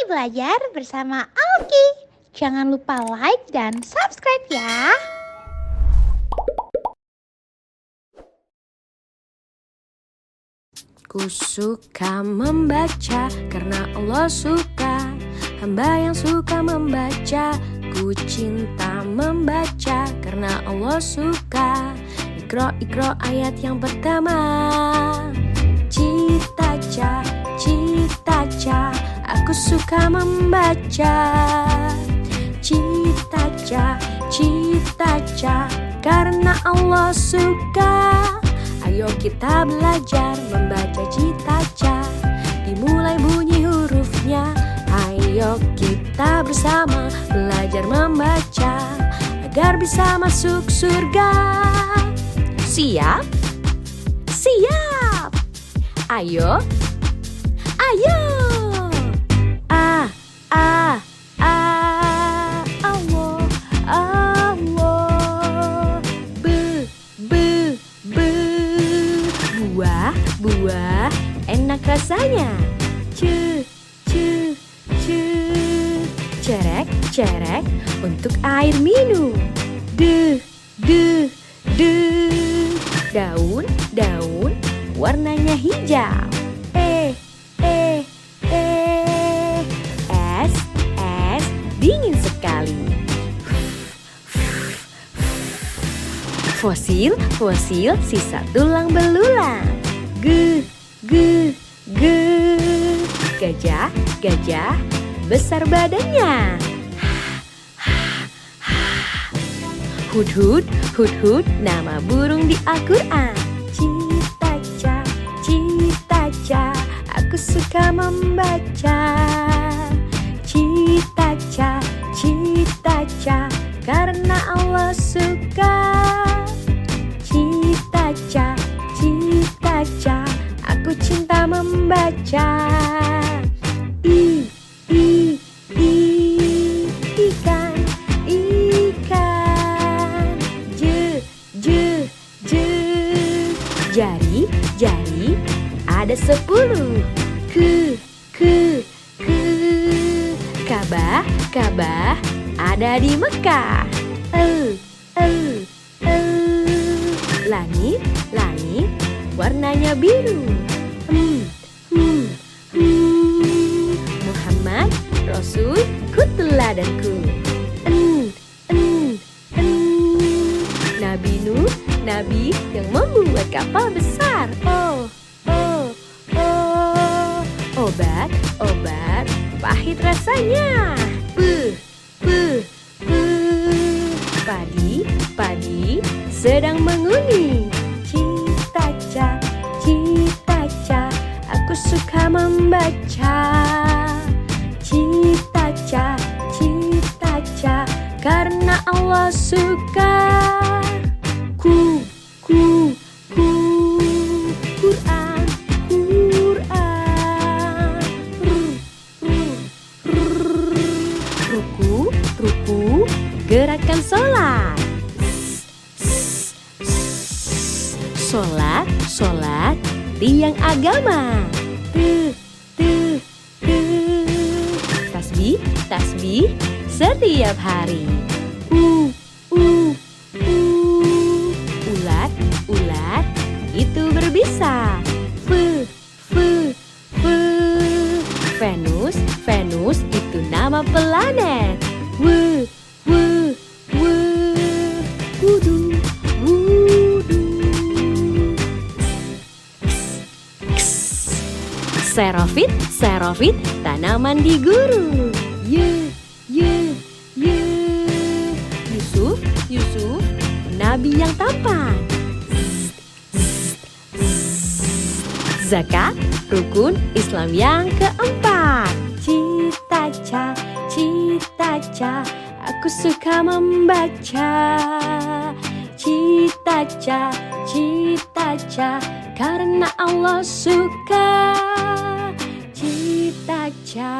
belajar bersama Alki. Jangan lupa like dan subscribe ya. Ku suka membaca karena Allah suka. Hamba yang suka membaca, ku cinta membaca karena Allah suka. Iqra ayat yang pertama. Cita-ca, aku suka membaca. Cita-ca, karena Allah suka. Ayo kita belajar membaca cita-ca. Dimulai bunyi hurufnya. Ayo kita bersama belajar membaca agar bisa masuk surga. Siap? Siap! Ayo! Ayo! Allah, Allah. Buah, enak rasanya. Cerek untuk air minum. Daun, warnanya hijau. Es, dingin sekali. Fosil, sisa tulang belulang. Gajah, besar badannya. Hudhud, nama burung di Al-Quran. Cita-ca, aku suka membaca. Cita-ca, karena Allah suka. Cita-ca, aku cinta membaca. Jari ada 10. Ka'bah ada di Mekah. Langit warnanya biru. Muhammad Rasul ku teladanku. Nabi Nuh, nabi yang membuat kapal besar. Obat, pahit rasanya. Padi, sedang menguning. Cita-ca, aku suka membaca. Cita-ca, karena Allah suka. Ruku, gerakan sholat. Sholat, tiang agama. Tasbih, setiap hari. Ulat, itu berbisa. Venus, itu nama planet. Wudu. Serofit, tanaman di gurun. Yusuf, nabi yang tampan. Zakat, rukun Islam yang keempat. Cita-ca, aku suka membaca. Cita-ca, karena Allah suka. Cita-ca.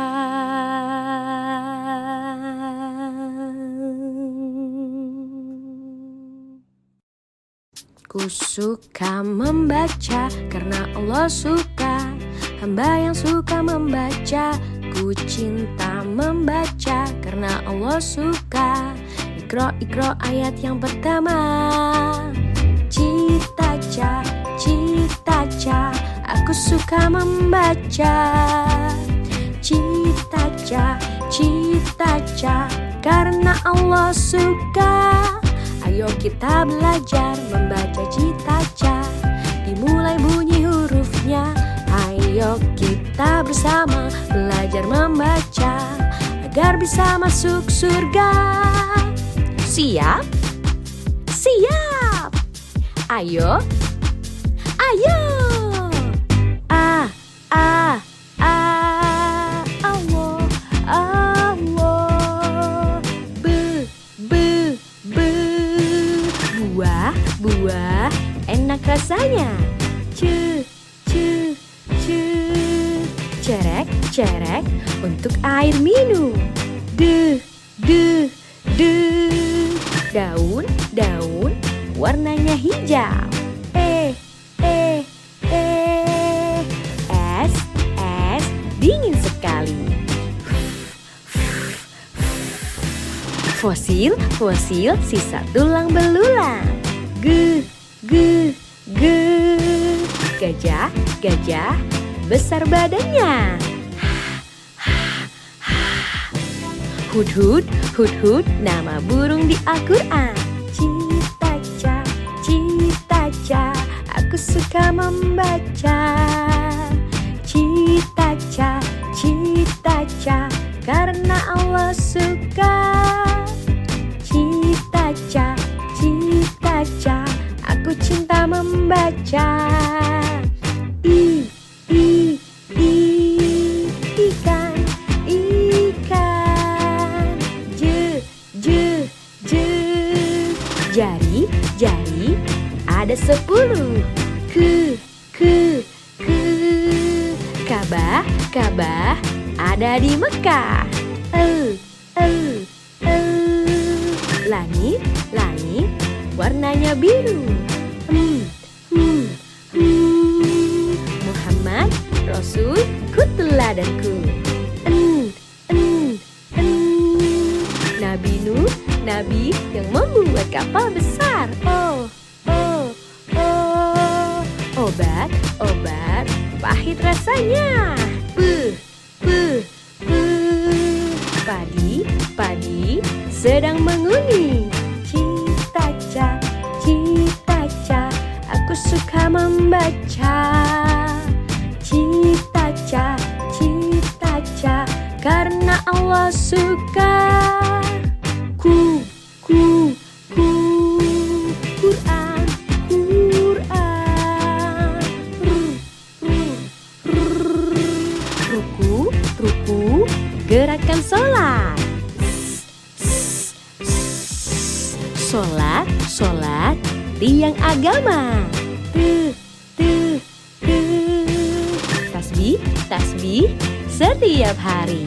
Ku suka membaca karena Allah suka. Hamba yang suka membaca, Ku cinta membaca karena Allah suka. Iqra, Iqra ayat yang pertama. Cita-ca, cita-ca, aku suka membaca. Cita-ca, cita-ca, karena Allah suka. Ayo kita belajar membaca cita-ca. Dimulai bunyi hurufnya. Ayo kita bersama belajar membaca agar bisa masuk surga. Siap? Siap! Ayo, ayo! A, A, A, Allah, Allah. B, B, B, buah, buah, enak rasanya. C, C, C, cerek, cerek, untuk air minum. D, D, D, daun, daun, warnanya hijau. E, E, E, es, es, dingin sekali. Fosil, fosil, sisa tulang belulang. G, G, G, gajah, gajah, besar badannya. Hudhud, hudhud, nama burung di Al-Quran. Cita-ca, cita-ca, aku suka membaca. Cita-ca, cita-ca, karena Allah suka. Cita-ca, cita-ca, aku cinta membaca. I, ikan, ikan. J, J, J, jari, jari, ada 10. K, Ka'bah, Ka'bah, ada di Mekah. Langit, langit, warnanya biru. Muhammad, Rasul, teladanku. Nabi Nuh, nabi yang membuat kapal besar. Oh, oh, oh, obat, obat, pahit rasanya. Padi, padi, sedang menguning. Cita-ca, cita-ca, aku suka membaca. Cita-ca, cita-ca, karena Allah suka. Ku, Quran, Quran. Ruku, ruku, gerakan sholat. Sholat, sholat, tiang agama. Tasbih, tasbih, setiap hari.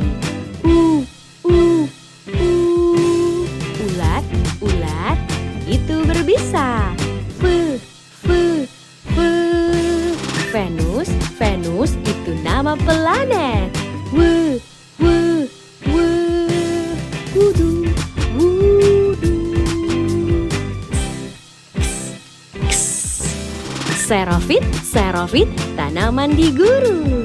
Ulat, ulat, itu berbisa. Venus, Venus, itu nama planet. Wudu, wudu. Serofit, serofit, tanaman di gurun.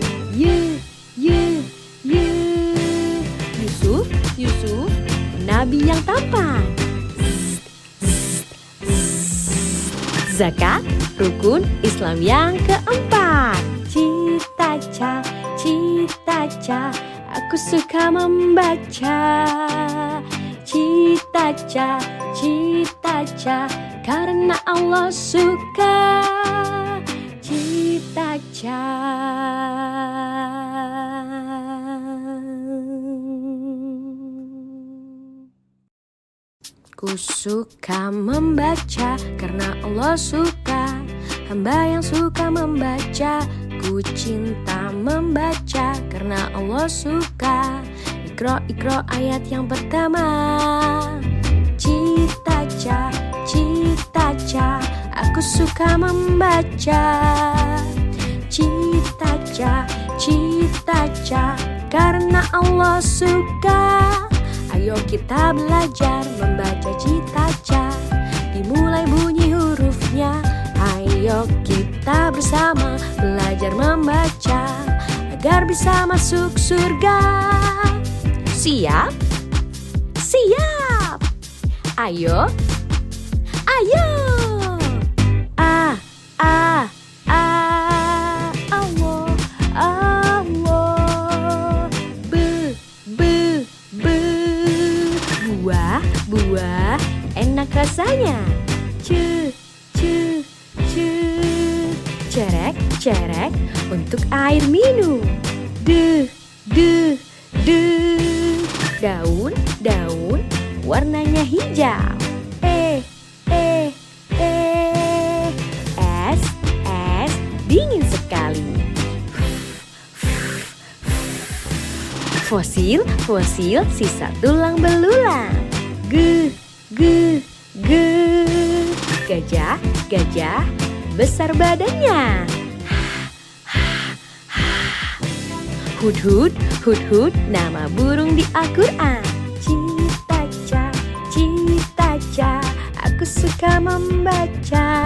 Yusuf, Yusuf, nabi yang tampan. Zakat, rukun Islam yang keempat. Cita-ca, cita-ca, aku suka membaca. Cita-ca, cita-ca, karena Allah suka. Cita-ca. Ku suka membaca karena Allah suka. Hamba yang suka membaca, ku cinta membaca karena Allah suka. Iqra, Iqra ayat yang pertama. Cita-ca, cita-ca, aku suka membaca. Cita-ca, cita-ca, karena Allah suka. Ayo kita belajar membaca cita-ca, dimulai bunyi hurufnya. Ayo kita bersama belajar membaca agar bisa masuk surga. Siap? Siap! Ayo! Ayo! A, A, A, Allah, Allah. B, B, B. Buah, buah, enak rasanya. C, C, C. Cerek, cerek, untuk air minum. D, D, D. Daun, daun, warnanya hijau. E, E, E. Es, es, dingin sekali. Fosil, fosil, sisa tulang belulang. G, G, G. Gajah, gajah, besar badannya. Hudhud, hudhud, nama burung di Al-Quran. Cita-ca, cita-ca, aku suka membaca.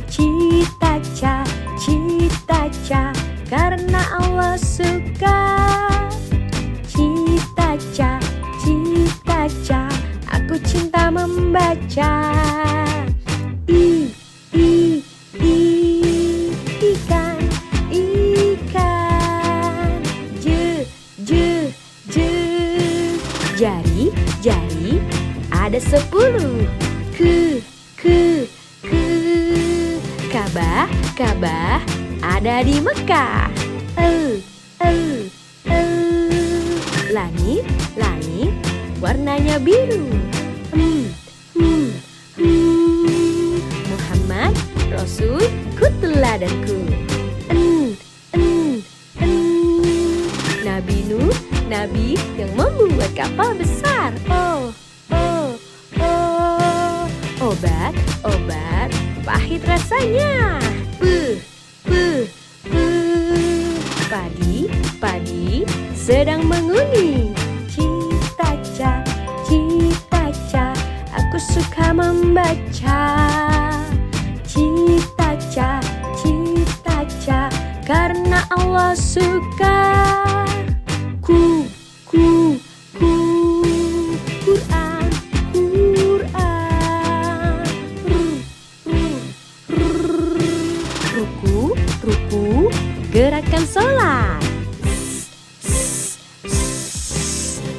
Cita-ca, cita-ca, karena Allah suka. Cita-ca, cita-ca, aku cinta membaca. I, I, I, ikan, ikan. J, J, J. Jari, jari, ada 10. K, K, K. Ka'bah, Ka'bah, ada di Mekah. L, L, L. Langit, langit, warnanya biru. Muhammad, Rasul, teladanku. Nabi Nuh, nabi yang membuat kapal besar. Oh, oh, oh. Obat, obat, pahit rasanya. Padi, padi, sedang menguning. Cita-ca, cita-ca, aku suka membaca. Cita-ca, cita-ca, karena Allah suka. Ku, ku, ku, Quran, Quran. Ruku, ruku, gerakan sholat.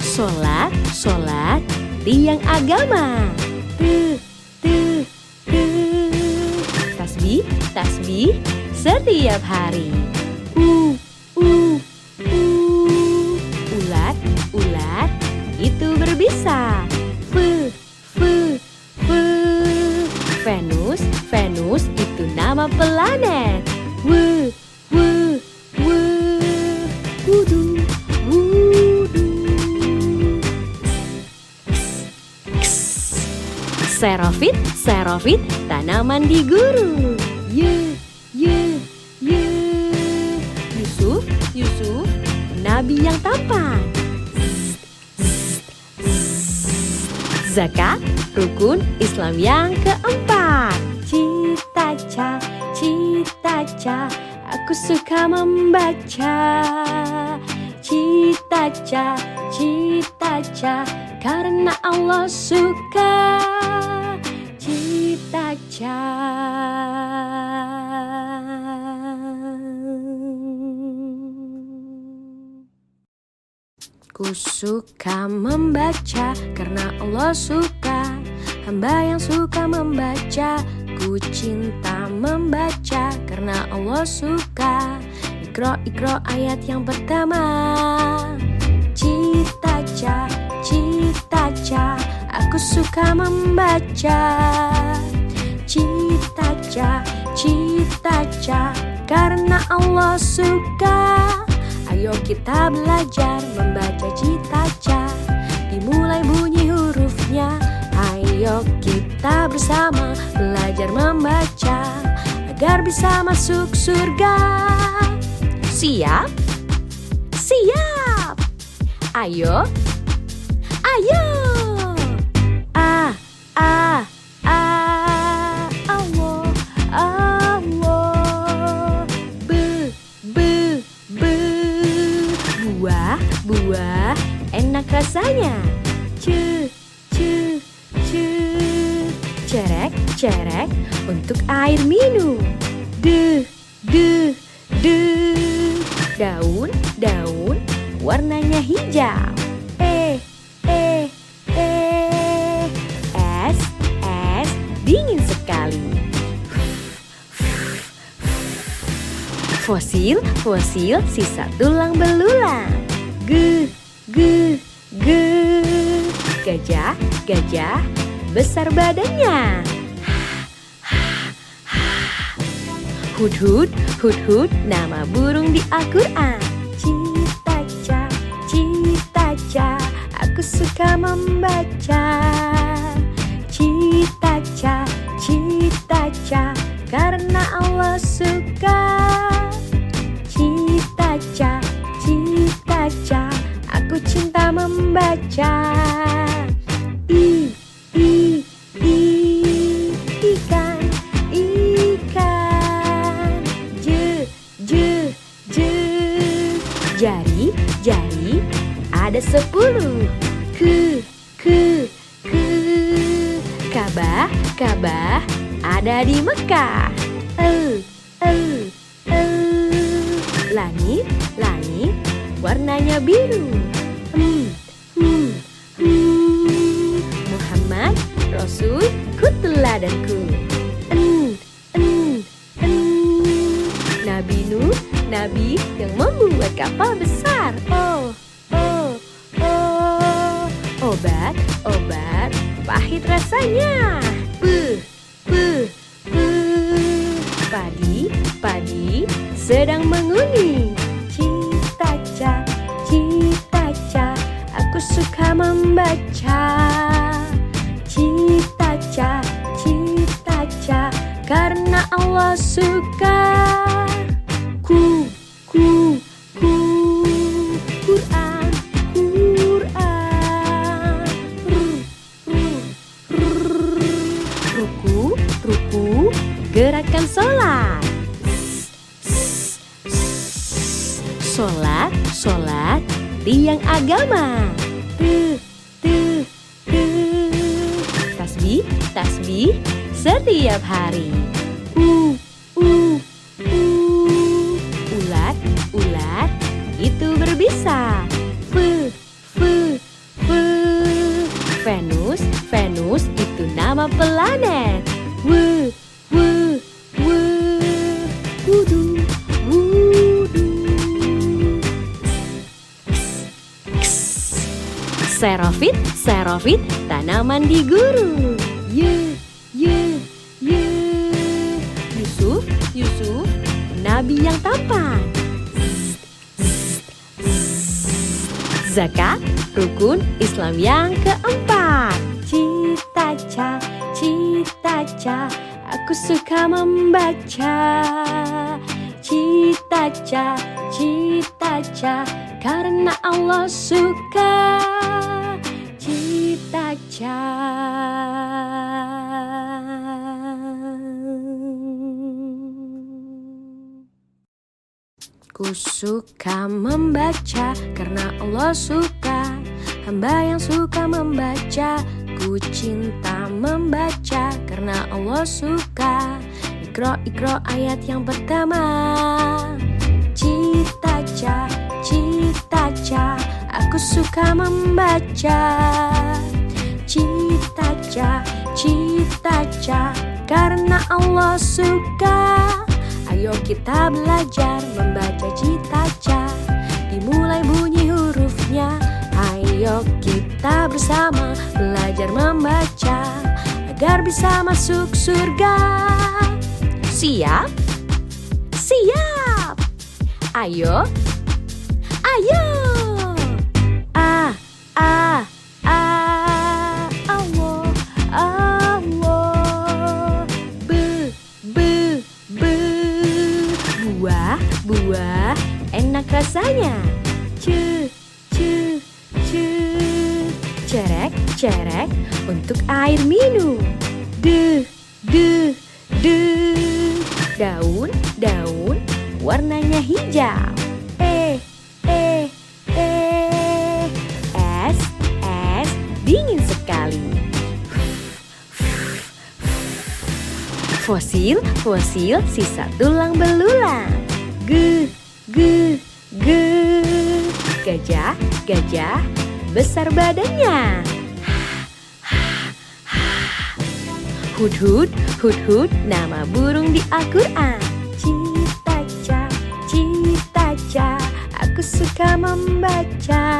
Sholat, sholat, tiang agama. Tasbih, tasbih, setiap hari. Ulat, ulat, itu berbisa. Venus, Venus, itu nama planet. Wudu, wudu. Serofit, serofit, tanaman di gurun. Yusuf, Yusuf, nabi yang tampan. Zakat, rukun Islam yang keempat. Cita-ca, cita-ca, aku suka membaca. Cita-ca, cita-ca, karena Allah suka. Cita-ca. Ku suka membaca karena Allah suka. Hamba yang suka membaca, ku cinta membaca karena Allah suka. Iqra, Iqra ayat yang pertama. Cita-ca, cita-ca, aku suka membaca. Cita-ca, cita-ca, karena Allah suka. Ayo kita belajar membaca cita-ca, dimulai bunyi hurufnya. Ayo kita bersama belajar membaca agar bisa masuk surga. Siap? Siap! Ayo, ayo. A, A, A, Allah, Allah. B, B, B. Buah, buah, enak rasanya. C, C, C. Cerek, cerek, untuk air minum. D, D, D. Daun, daun, warnanya hijau. E, E, E. Es, es, dingin sekali. Fosil, fosil, sisa tulang belulang. G, G, G. Gajah, gajah, besar badannya. Hudhud, hudhud, nama burung di Al-Quran. Cita-ca, cita-ca, aku suka membaca. Cita-ca, cita-ca, karena Allah suka. Cita-ca, cita-ca, aku cinta membaca. I, I, I, ikan, ikan. J, J, J. Jari, jari, ada 10. K, K, K. Ka'bah, Ka'bah, ada di Mekah. L, L, L. Langit, langit, warnanya biru. Muhammad, Rasul, teladanku. Nabi Nuh, nabi yang membuat kapal besar. Oh, oh, oh. Obat, obat, pahit rasanya. Padi, padi, sedang menguning. Cita-ca, cita-ca, aku suka membaca. Cita-ca, cita-ca, karena Allah suka. Ku, ku, ku, Quran, Quran. Ruku, ruku, gerakan sholat. Sholat, sholat, tiang agama. Tasbih, tasbih, setiap hari. Ulat, ulat, itu berbisa. Venus, Venus, itu nama planet. Wudu, wudu. Serofit, serofit, tanaman di gurun. Yusuf, Yusuf, nabi yang tampan. Zakat, rukun Islam yang keempat. Cita-ca, cita-ca, aku suka membaca. Cita-ca, cita-ca, karena Allah suka. Cita-ca. Ku suka membaca karena Allah suka. Hamba yang suka membaca, ku cinta membaca karena Allah suka. Iqra, Iqra ayat yang pertama. Cita-ca, cita-ca, aku suka membaca. Cita-ca, cita-ca, karena Allah suka. Ayo kita belajar membaca cita-ca. Dimulai bunyi hurufnya. Ayo kita bersama belajar membaca agar bisa masuk surga. Siap? Siap! Ayo, ayo! A, A, A, Allah, Allah. B, B, B. Buah, buah, enak rasanya. C, C, cerek untuk air minum. Duh, duh, duh. Daun, daun, warnanya hijau. Es, es, dingin sekali. Fosil, fosil, sisa tulang belulang. Guh, guh, guh. Gajah, gajah, besar badannya. Hudhud, hudhud, nama burung di Al-Quran. Cita-ca, cita-ca, aku suka membaca.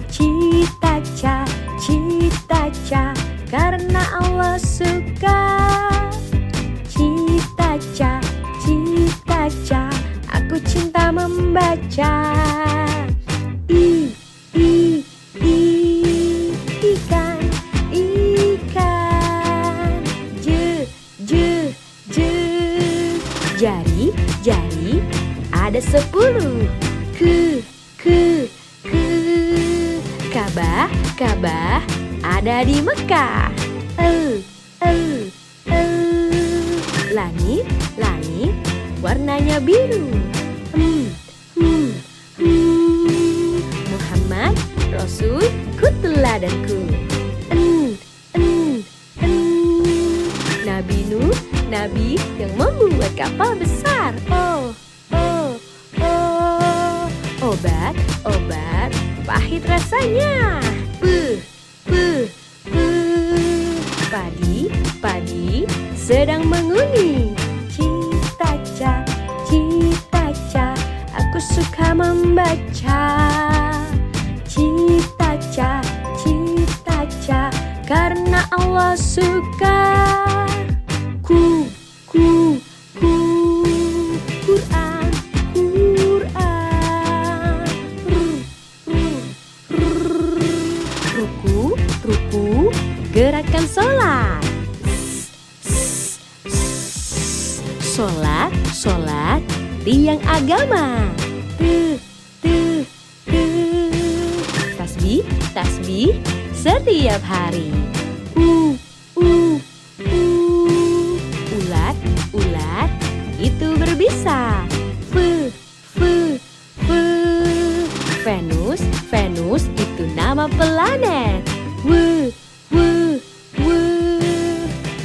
Cita-ca, cita-ca, karena Allah suka. Cita-ca, cita-ca, aku cinta membaca. Ikan, ikan. Jari, jari, ada 10. Ka'bah, Ka'bah, ada di Mekah. Langit, langit, warnanya biru. Muhammad, Rasul, teladanku. Nabi Nuh, nabi yang membuat kapal besar. Obat, obat, pahit rasanya. Padi, padi, sedang menguning. Cita-ca, cita-ca, aku suka membaca. Cita-ca, cita-ca, karena Allah suka. Quran, Quran. Ruku, ruku, gerakan sholat. Sholat, sholat, tiang agama. Tasbih, tasbih, setiap hari. Ulat, ulat, itu berbisa. Venus, Venus, itu nama planet.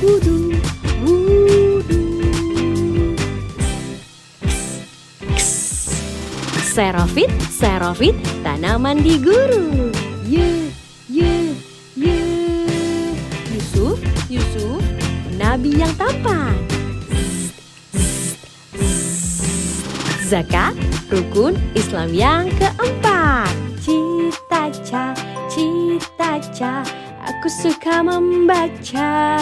Wudu, wudu. Serofit, serofit, tanaman di gurun. Yusuf, Yusuf, nabi yang tampan. Zakat, rukun Islam yang keempat. Cita-ca, cita-ca, aku suka membaca.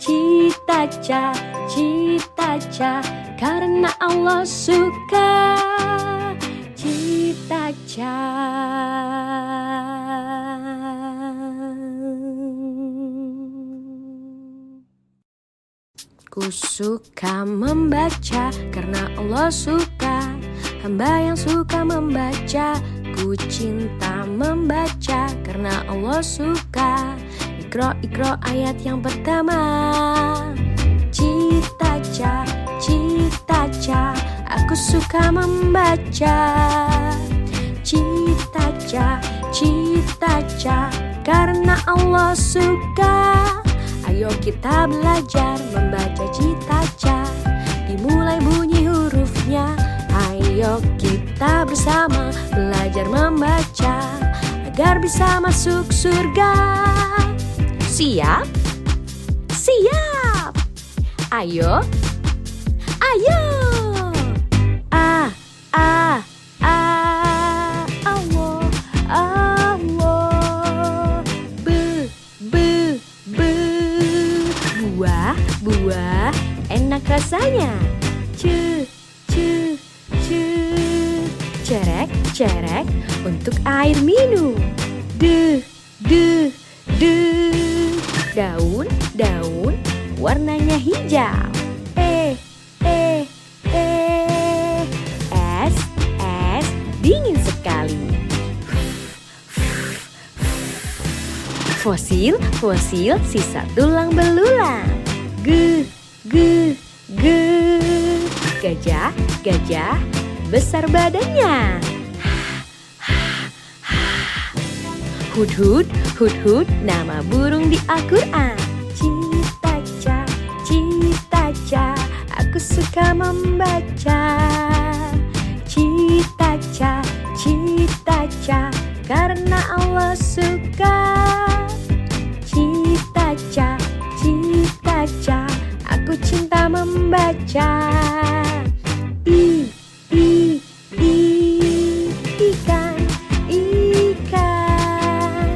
Cita-ca, cita-ca, karena Allah suka. Cita-ca. Ku suka membaca karena Allah suka. Hamba yang suka membaca, ku cinta membaca karena Allah suka. Iqra, Iqra ayat yang pertama. Cita-ca, cita-ca, aku suka membaca. Cita-ca, cita-ca, karena Allah suka. Ayo kita belajar membaca Cita-ca. Dimulai bunyi hurufnya. Ayo kita bersama belajar membaca agar bisa masuk surga. Siap? Siap! Ayo, ayo! Allah, Allah. Buah, buah, enak rasanya. Cerek, cerek, untuk air minum. Daun, daun, warnanya hijau. Es, es, dingin sekali. Fosil, fosil, sisa tulang belulang. Ge, ge, ge. Gajah, gajah, besar badannya. Hudhud, hudhud, nama burung di Al-Quran. Cita-ca, cita-ca, aku suka membaca. Cita-ca, cita-ca, karena Allah suka. Cita-ca, cita-ca, aku cinta membaca. Ikan, ikan.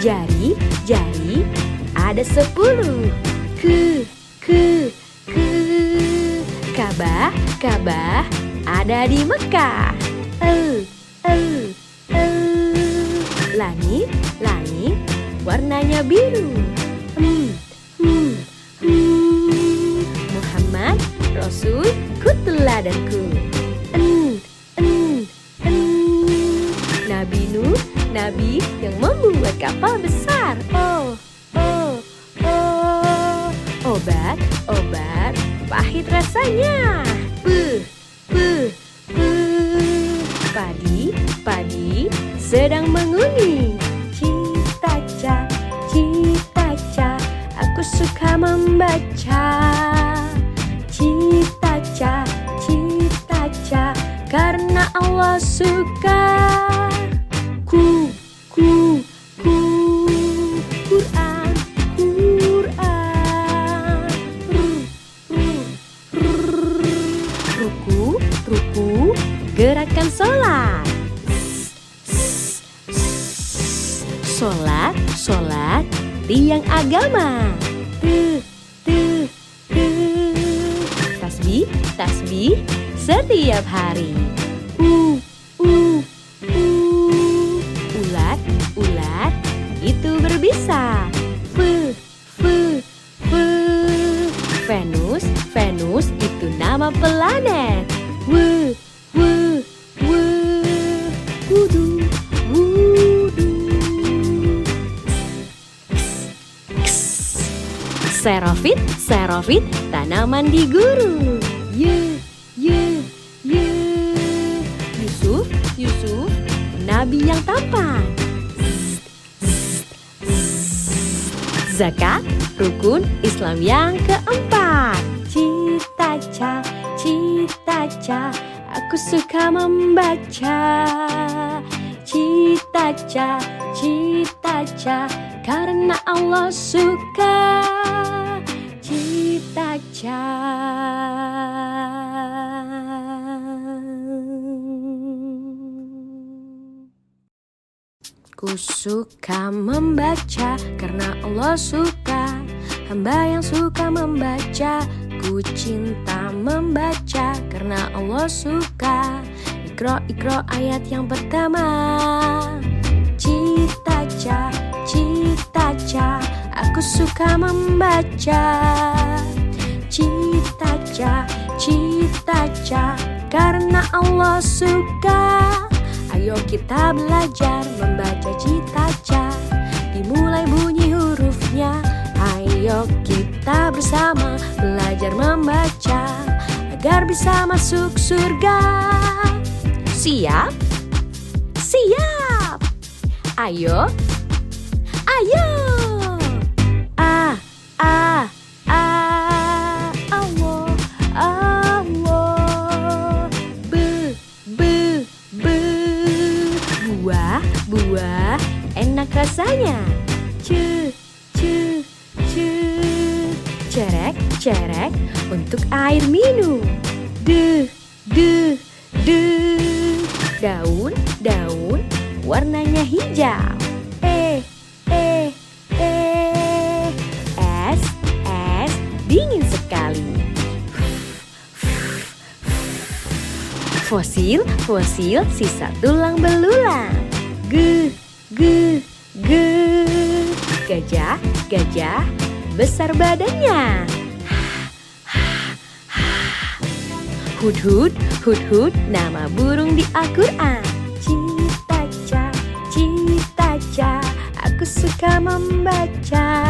Jari, jari, ada 10. Ke. Ka'bah, Ka'bah, ada di Mekah. Langit, langit, warnanya biru. Muhammad, Rasul, teladanku. Nabi Nuh, nabi yang membuat kapal besar. Obat, obat, pahit rasanya. Padi, padi, sedang menguning. Cita-ca, cita-ca, aku suka membaca. Cita-ca, cita-ca, karena Allah suka. Quran, Quran. Ruku, gerakan sholat. Sholat, tiang agama. Tasbih, setiap hari. Ulat, itu berbisa. Venus, itu nama planet. Wudu. Xerophit, tanaman di gurun. Yusuf, nabi yang tampan. Zakat, rukun Islam yang keempat. Cita-ca, cita-ca, aku suka membaca. Cita-ca, cita-ca, karena Allah suka. Cita-ca. Ku suka membaca karena Allah suka. Hamba yang suka membaca, ku cinta membaca karena Allah suka. Iqra ayat yang pertama. Cita-ca, cita-ca, aku suka membaca. Cita-ca, cita-ca, karena Allah suka. Ayo kita belajar membaca cita-ca. Dimulai bunyi hurufnya. Ayo kita bersama belajar membaca agar bisa masuk surga. Siap? Siap! Ayo! Ayo! Allah, Allah. Buah, enak rasanya. Cerek, untuk air minum. Daun, warnanya hijau. Es, dingin sekali. Fosil, sisa tulang belulang. Gajah, besar badannya. Hudhud, nama burung di Al-Quran. Cita-ca, membaca, aku suka membaca.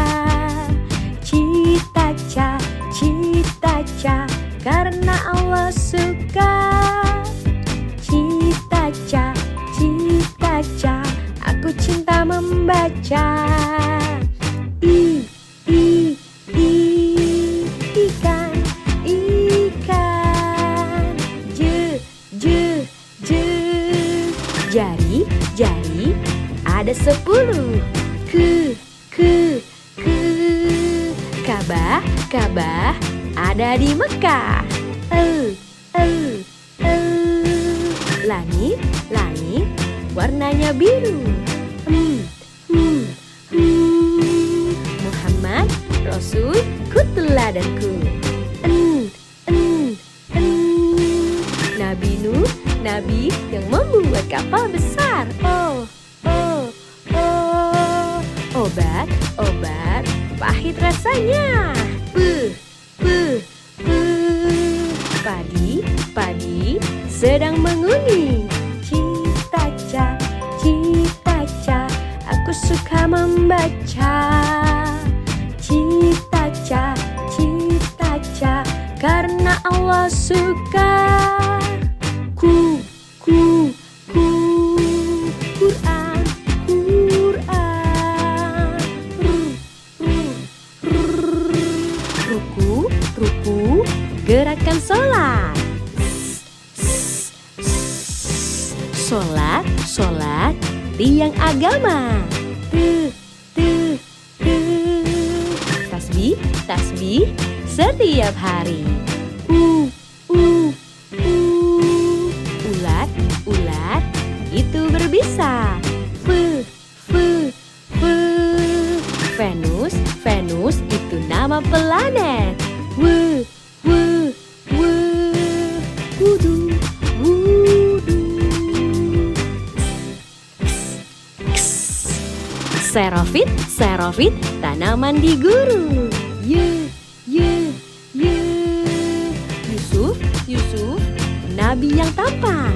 Cita-ca, cita-ca, karena Allah suka. Cita-ca, cita-ca, aku cinta membaca. Ikan, ikan. Jari, jari, ada 10. Ka'bah, Ka'bah, ada di Mekah. Langit, langit, warnanya biru. Muhammad, Rasul, teladanku. Nabi Nuh, nabi yang membuat kapal besar. Obat, obat, pahit rasanya. Padi, padi, sedang menguning. Cita-ca, cita-ca, aku suka membaca. Cita-ca, cita-ca, karena Allah suka. Quran, Quran. Ruku, gerakan sholat. Sholat, tiang agama. Tasbih, setiap hari. Ulat, itu berbisa. Venus, itu nama planet. Wudu. Serofit, tanaman di gurun. Yusuf, nabi yang tampan.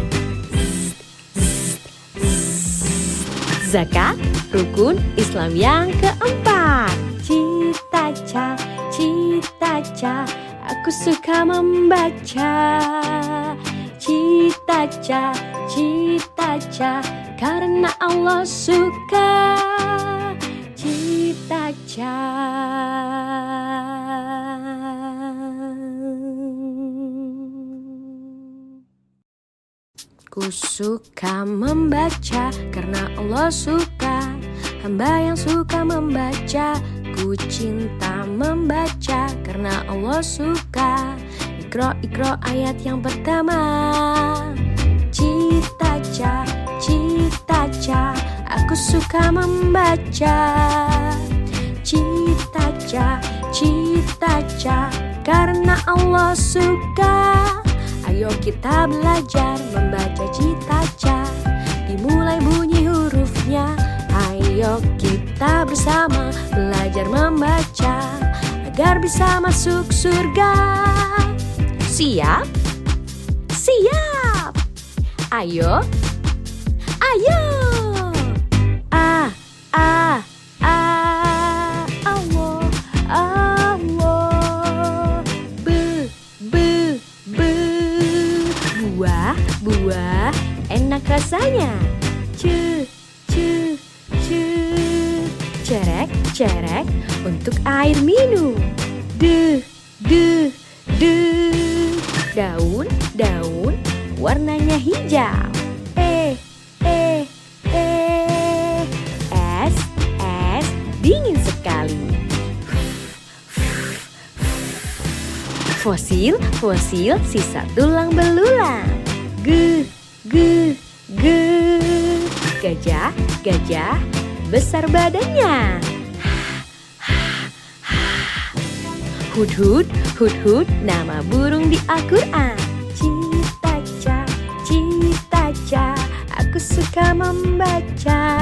Zakat, rukun Islam yang keempat. Cita-ca, cita-ca, aku suka membaca. Cita-ca, cita-ca, karena Allah suka. Cita-ca. Ku suka membaca karena Allah suka. Hamba yang suka membaca, ku cinta membaca karena Allah suka. Iqra ayat yang pertama. Cita-ca, cita-ca, aku suka membaca. Cita-ca, cita-ca, karena Allah suka. Ayo kita belajar membaca cita-ca. Dimulai bunyi hurufnya. Ayo kita bersama belajar membaca agar bisa masuk surga. Siap? Siap! Ayo! Ayo! Allah, Allah. Buah, enak rasanya. Cerek, untuk air minum. Daun, warnanya hijau. Es, dingin sekali. Fosil, sisa tulang belulang. Gajah, besar badannya. Hudhud, nama burung di Al-Quran. Cita-ca, aku suka membaca.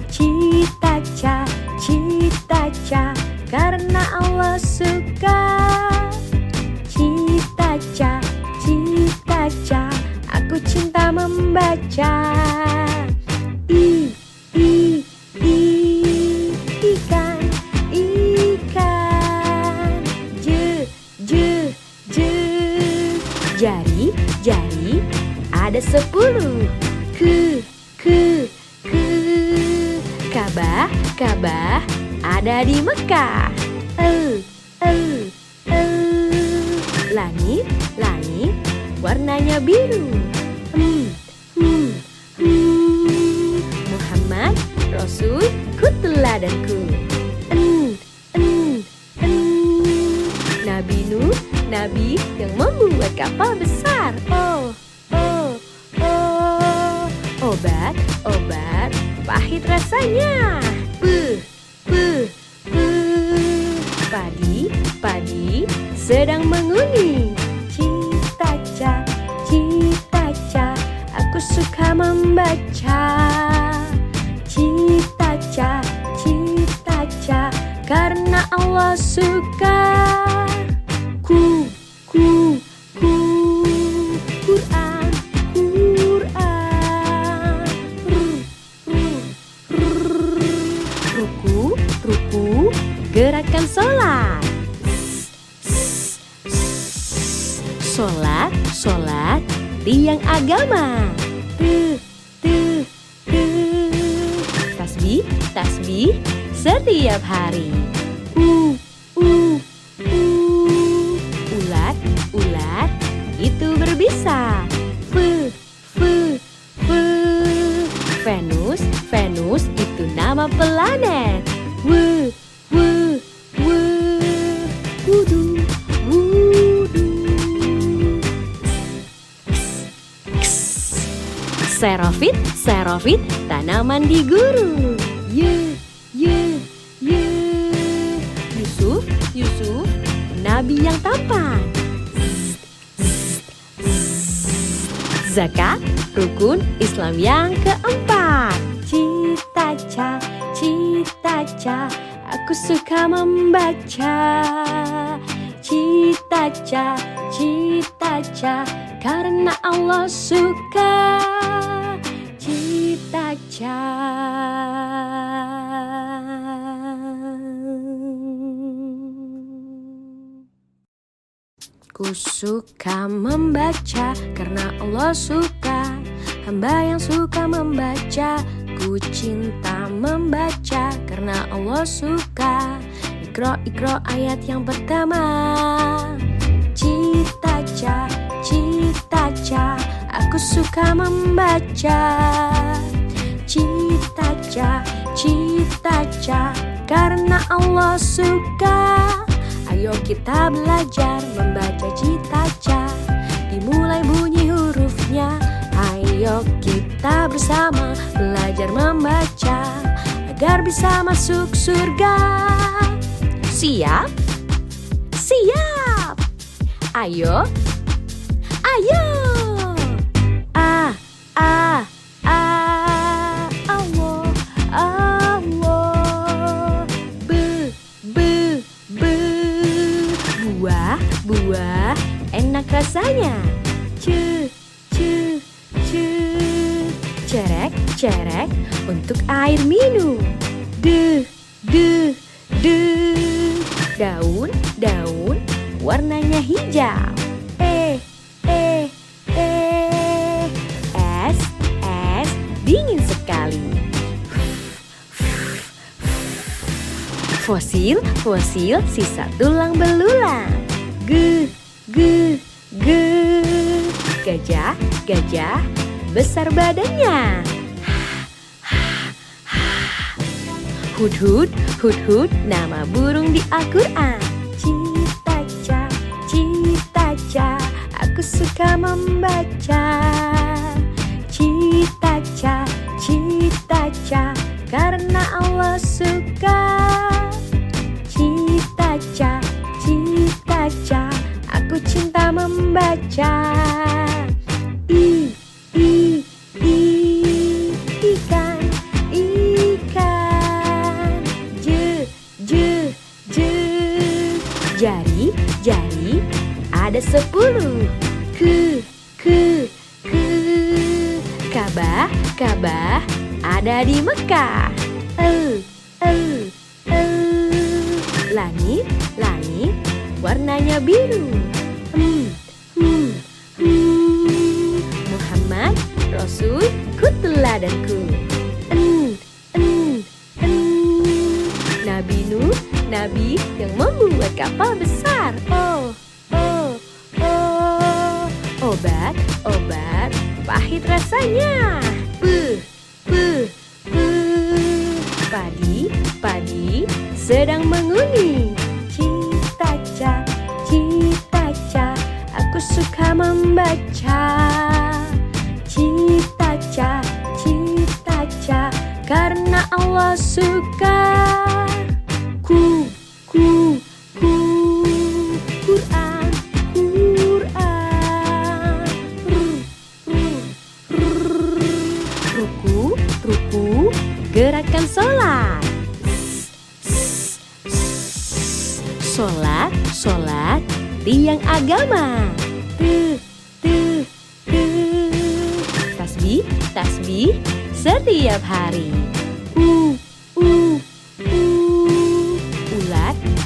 Cita-ca, karena Allah suka. Cita-ca, aku cinta membaca. Jari ada 10. Ke Ka'bah ada di Mekah. Langit warnanya biru. Muhammad Rasul teladanku. Nabi Nuh, nabi yang membuat kapal besar. Obat pahit rasanya. Padi sedang menguning. Cita-ca, aku suka membaca. Cita-ca, karena Allah suka. Ruku, gerakan sholat. Sholat, tiang agama. Tasbih, setiap hari. Ulat, itu berbisa. Venus, itu nama planet. Wudu. Serofit, tanaman di gurun. Yusuf, nabi yang tampan. Zakat, rukun Islam yang keempat. Cita-ca, aku suka membaca. Cita-ca, karena Allah suka. Cita-ca. Ku suka membaca karena Allah suka. Hamba yang suka membaca, ku cinta membaca karena Allah suka. Iqra ayat yang pertama. Cita-ca, aku suka membaca. Cita-ca, karena Allah suka. Ayo kita belajar membaca Cita-ca. Dimulai bunyi hurufnya. Ayo kita bersama belajar membaca agar bisa masuk surga. Siap? Ayo. Allah. Buah, enak rasanya. Cerek, untuk air minum. Daun, warnanya hijau. Es, dingin sekali. Fosil, sisa tulang belulang. Gajah, besar badannya. Hudhud, nama burung di Al-Quran. Cita-ca, aku suka membaca. Cita-ca, karena Allah suka. Cita-ca, aku cinta membaca. Jari ada 10. Ke Ka'bah ada di Mekah. Langit warnanya biru. teladanku. Nabi Nuh, nabi yang membuat kapal besar. Obat, obat, pahit rasanya. Padi, padi sedang menguning. Cita-ca, cita-ca, aku suka membaca. Cita-ca, cita-ca, karena Allah suka. Quran, Quran. Ruku, gerakan sholat. Sholat, tiang agama. Tasbih, setiap hari.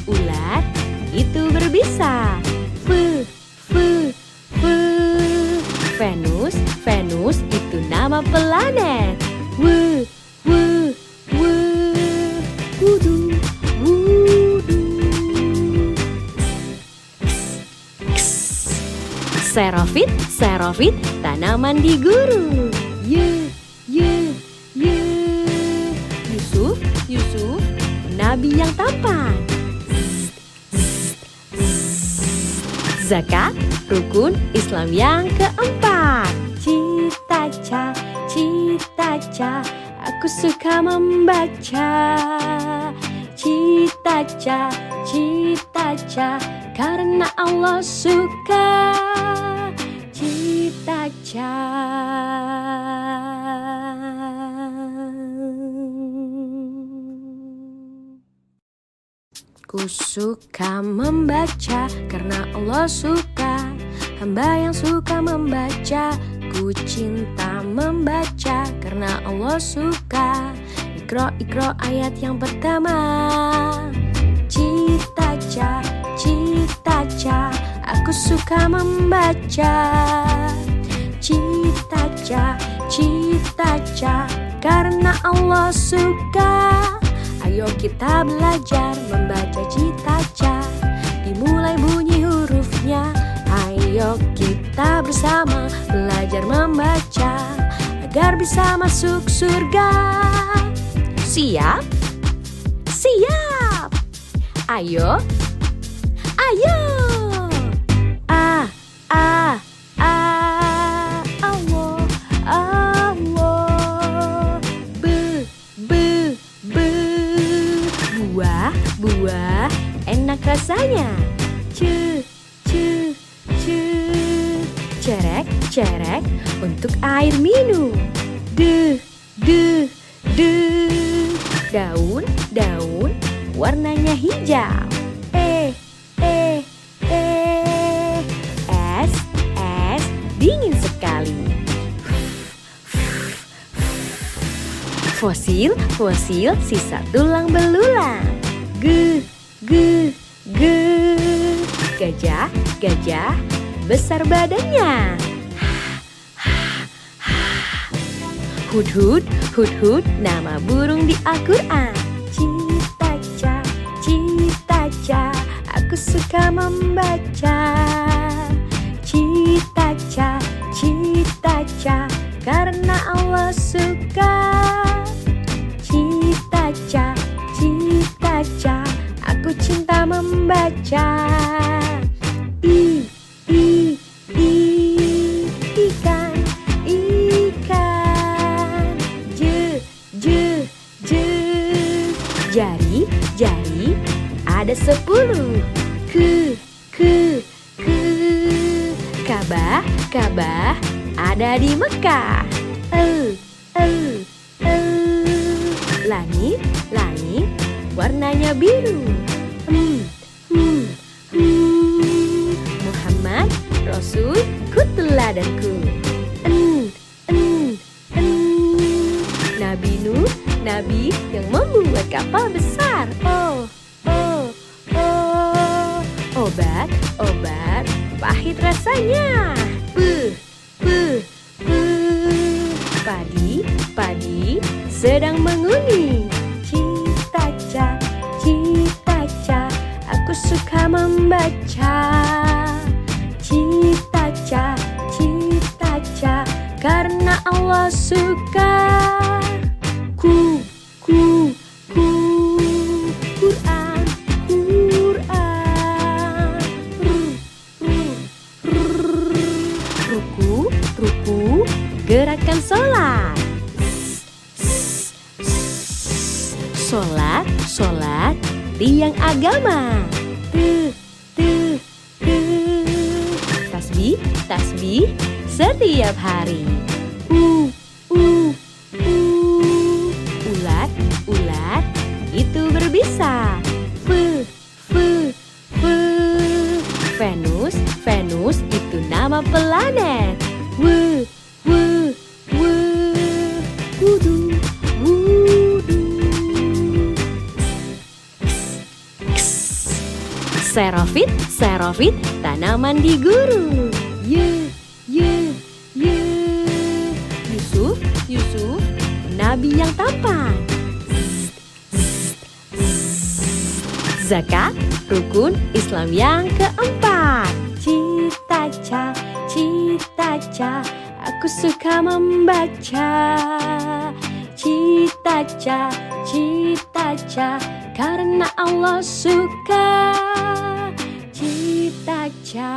Ulat, itu berbisa. Venus, itu nama planet. Wudu. Serofit, tanaman di gurun. Yusuf, nabi yang tampan. Zakat, rukun Islam yang keempat. Cita-ca, aku suka membaca. Cita-ca, karena Allah suka. Cita-ca. Ku suka membaca karena Allah suka. Hamba yang suka membaca, ku cinta membaca karena Allah suka. Iqra ayat yang pertama. Cita-ca, aku suka membaca. Cita-ca, karena Allah suka. Ayo kita belajar membaca cita-ca. Dimulai bunyi hurufnya. Ayo kita bersama belajar membaca agar bisa masuk surga. Siap? Siap! Ayo! Allah. Buah, enak rasanya. Cerek, untuk air minum. Daun, warnanya hijau. Es, dingin sekali. Fosil, sisa tulang belulang. Gajah, besar badannya. Hudhud, nama burung di Al-Quran. Cita-ca, aku suka membaca. Cita-ca, karena Allah suka. Cita-ca, aku cinta membaca. Jari, ada 10. Ka'bah, ada di Mekah. Langit, warnanya biru. Muhammad, Rasul, teladanku. Nabi Nuh, nabi yang membuat kapal besar. Obat, pahit rasanya. Padi, Padi sedang menguning. Cita-ca, cita-ca, aku suka membaca. Cita-ca, cita-ca, karena Allah suka. Quran, Quran. Ruku, gerakan sholat. Sholat, tiang agama. Tasbih, setiap hari. Ulat, itu berbisa. Venus, itu nama planet. Wudu. Serofit, tanaman di guru. Yusuf, nabi yang tampan. Zakat, rukun Islam yang keempat. Cita-ca, aku suka membaca. Cita-ca, karena Allah suka. Cita-ca.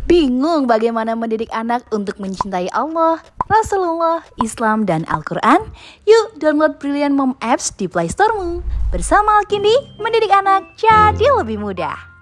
Bingung bagaimana mendidik anak untuk mencintai Allah, Rasulullah, Islam, dan Al-Quran? Yuk download Brilliant Mom Apps di Play Store-mu. Bersama Alkindi, mendidik anak jadi lebih mudah.